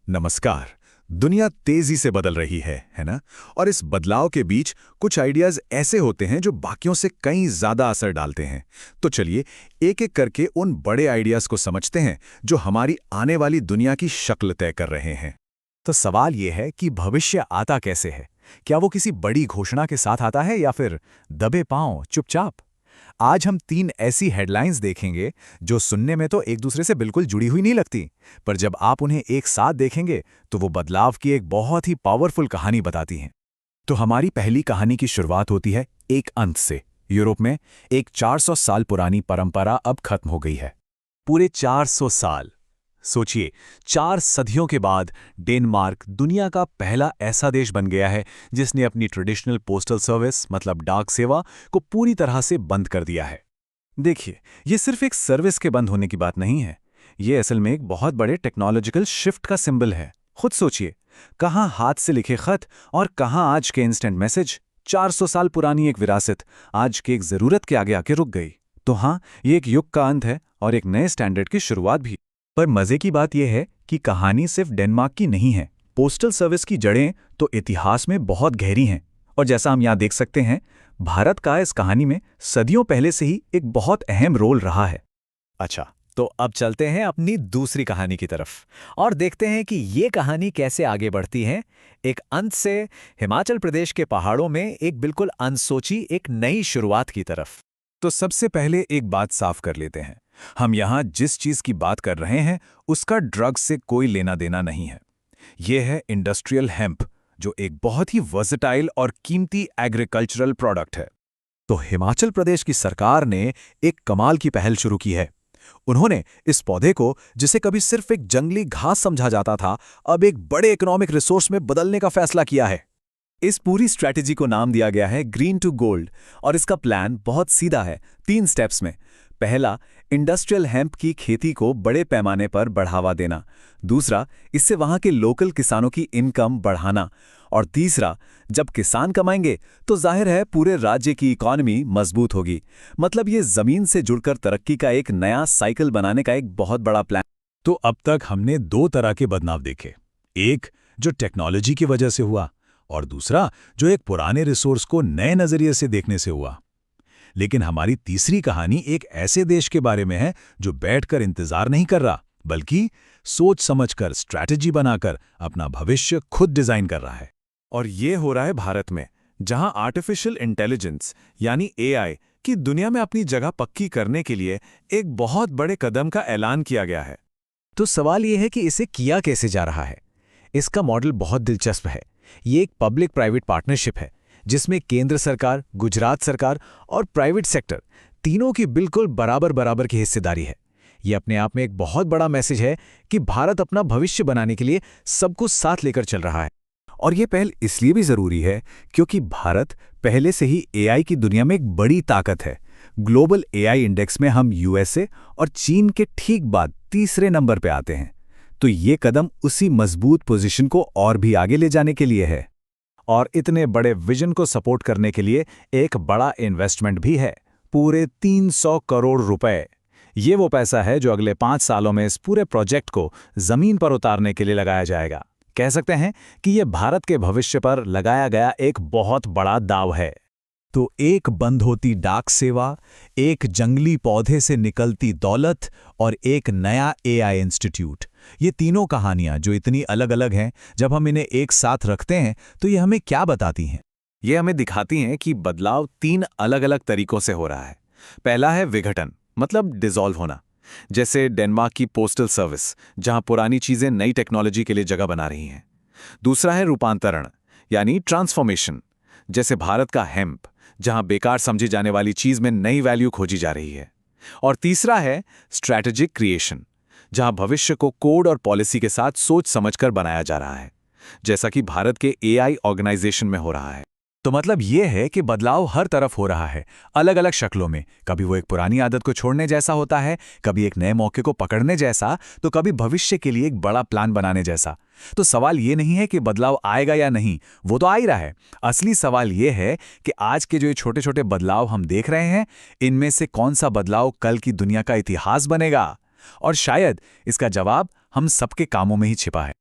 नमस्कार। दुनिया तेजी से बदल रही है ना? और इस बदलाव के बीच कुछ आइडियाज ऐसे होते हैं जो बाकियों से कहीं ज्यादा असर डालते हैं। तो चलिए एक एक करके उन बड़े आइडियाज को समझते हैं जो हमारी आने वाली दुनिया की शक्ल तय कर रहे हैं। तो सवाल यह है कि भविष्य आता कैसे है? क्या वो किसी बड़ी घोषणा के साथ आता है या फिर दबे पांव चुपचाप? आज हम 3 ऐसी हेडलाइंस देखेंगे जो सुनने में तो एक दूसरे से बिल्कुल जुड़ी हुई नहीं लगती, पर जब आप उन्हें एक साथ देखेंगे तो वो बदलाव की एक बहुत ही पावरफुल कहानी बताती हैं। तो हमारी पहली कहानी की शुरुआत होती है एक अंत से। यूरोप में एक 400 साल पुरानी परंपरा अब खत्म हो गई है। पूरे 400 साल। सोचिए, 4 सदियों के बाद डेनमार्क दुनिया का पहला ऐसा देश बन गया है जिसने अपनी ट्रेडिशनल पोस्टल सर्विस मतलब डाक सेवा को पूरी तरह से बंद कर दिया है। देखिए, ये सिर्फ एक सर्विस के बंद होने की बात नहीं है, ये असल में एक बहुत बड़े टेक्नोलॉजिकल शिफ्ट का सिंबल है। खुद सोचिए, कहाँ हाथ से लिखे खत और कहाँ आज के इंस्टेंट मैसेज। 400 साल पुरानी एक विरासत आज के एक जरूरत के आगे आके रुक गई। तो हाँ, ये एक युग का अंत है और एक नए स्टैंडर्ड की शुरुआत भी। पर मजे की बात यह है कि कहानी सिर्फ डेनमार्क की नहीं है। पोस्टल सर्विस की जड़ें तो इतिहास में बहुत गहरी हैं, और जैसा हम यहाँ देख सकते हैं, भारत का इस कहानी में सदियों पहले से ही एक बहुत अहम रोल रहा है। अच्छा, तो अब चलते हैं अपनी दूसरी कहानी की तरफ और देखते हैं कि ये कहानी कैसे आगे बढ़ती है, एक अंत से हिमाचल प्रदेश के पहाड़ों में एक बिल्कुल अनसोची एक नई शुरुआत की तरफ। तो सबसे पहले एक बात साफ कर लेते हैं, हम यहाँ जिस चीज की बात कर रहे हैं उसका ड्रग्स से कोई लेना देना नहीं है। यह है इंडस्ट्रियल हेम्प, जो एक बहुत ही वर्सेटाइल और कीमती एग्रीकल्चरल प्रोडक्ट है। तो हिमाचल प्रदेश की सरकार ने एक कमाल की पहल शुरू की है। उन्होंने इस पौधे को, जिसे कभी सिर्फ एक जंगली घास समझा जाता था, अब एक बड़े इकोनॉमिक रिसोर्स में बदलने का फैसला किया है। इस पूरी स्ट्रैटेजी को नाम दिया गया है ग्रीन टू गोल्ड, और इसका प्लान बहुत सीधा है, 3 स्टेप्स में। पहला, इंडस्ट्रियल हेम्प की खेती को बड़े पैमाने पर बढ़ावा देना। दूसरा, इससे वहां के लोकल किसानों की इनकम बढ़ाना। और तीसरा, जब किसान कमाएंगे तो जाहिर है पूरे राज्य की इकॉनमी मजबूत होगी। मतलब ये जमीन से जुड़कर तरक्की का एक नया साइकिल बनाने का एक बहुत बड़ा प्लान। तो अब तक हमने 2 तरह के बदलाव देखे, एक जो टेक्नोलॉजी की वजह से हुआ और दूसरा जो एक पुराने रिसोर्स को नए नजरिए से देखने से हुआ। लेकिन हमारी तीसरी कहानी एक ऐसे देश के बारे में है जो बैठकर इंतजार नहीं कर रहा, बल्कि सोच समझकर स्ट्रैटेजी बनाकर अपना भविष्य खुद डिजाइन कर रहा है। और ये हो रहा है भारत में, जहां आर्टिफिशियल इंटेलिजेंस यानी एआई की दुनिया में अपनी जगह पक्की करने के लिए एक बहुत बड़े कदम का ऐलान किया गया है। तो सवाल ये है कि इसे किया कैसे जा रहा है। इसका मॉडल बहुत दिलचस्प है। ये एक पब्लिक प्राइवेट पार्टनरशिप है जिसमें केंद्र सरकार, गुजरात सरकार और प्राइवेट सेक्टर तीनों की बिल्कुल बराबर बराबर की हिस्सेदारी है। ये अपने आप में एक बहुत बड़ा मैसेज है कि भारत अपना भविष्य बनाने के लिए सबको साथ लेकर चल रहा है। और ये पहल इसलिए भी जरूरी है क्योंकि भारत पहले से ही एआई की दुनिया में एक बड़ी ताकत है। ग्लोबल एआई इंडेक्स में हम यूएसए और चीन के ठीक बाद तीसरे नंबर पर आते हैं। तो ये कदम उसी मजबूत पोजीशन को और भी आगे ले जाने के लिए है। और इतने बड़े विजन को सपोर्ट करने के लिए एक बड़ा इन्वेस्टमेंट भी है, पूरे 300 करोड़ रुपए। ये वो पैसा है जो अगले 5 सालों में इस पूरे प्रोजेक्ट को जमीन पर उतारने के लिए लगाया जाएगा। कह सकते हैं कि ये भारत के भविष्य पर लगाया गया एक बहुत बड़ा दाव है। तो एक बंद होती डाक सेवा, एक जंगली पौधे से निकलती दौलत और एक नया एआई इंस्टीट्यूट, ये तीनों कहानियां जो इतनी अलग अलग हैं, जब हम इन्हें एक साथ रखते हैं तो ये हमें क्या बताती हैं? ये हमें दिखाती हैं कि बदलाव 3 अलग अलग तरीकों से हो रहा है। पहला है विघटन, मतलब डिसॉल्व होना, जैसे डेनमार्क की पोस्टल सर्विस, जहां पुरानी चीजें नई टेक्नोलॉजी के लिए जगह बना रही हैं। दूसरा है रूपांतरण, यानी ट्रांसफॉर्मेशन, जैसे भारत का हेम्प, जहां बेकार समझी जाने वाली चीज में नई वैल्यू खोजी जा रही है। और तीसरा है स्ट्रैटेजिक क्रिएशन, जहां भविष्य को कोड और पॉलिसी के साथ सोच समझकर बनाया जा रहा है, जैसा कि भारत के एआई ऑर्गेनाइजेशन में हो रहा है। तो मतलब ये है कि बदलाव हर तरफ हो रहा है, अलग अलग शक्लों में। कभी वो एक पुरानी आदत को छोड़ने जैसा होता है, कभी एक नए मौके को पकड़ने जैसा, तो कभी भविष्य के लिए एक बड़ा प्लान बनाने जैसा। तो सवाल ये नहीं है कि बदलाव आएगा या नहीं, वो तो आ ही रहा है। असली सवाल ये है कि आज के जो ये छोटे छोटे बदलाव हम देख रहे हैं, इनमें से कौन सा बदलाव कल की दुनिया का इतिहास बनेगा। और शायद इसका जवाब हम सबके कामों में ही छिपा है।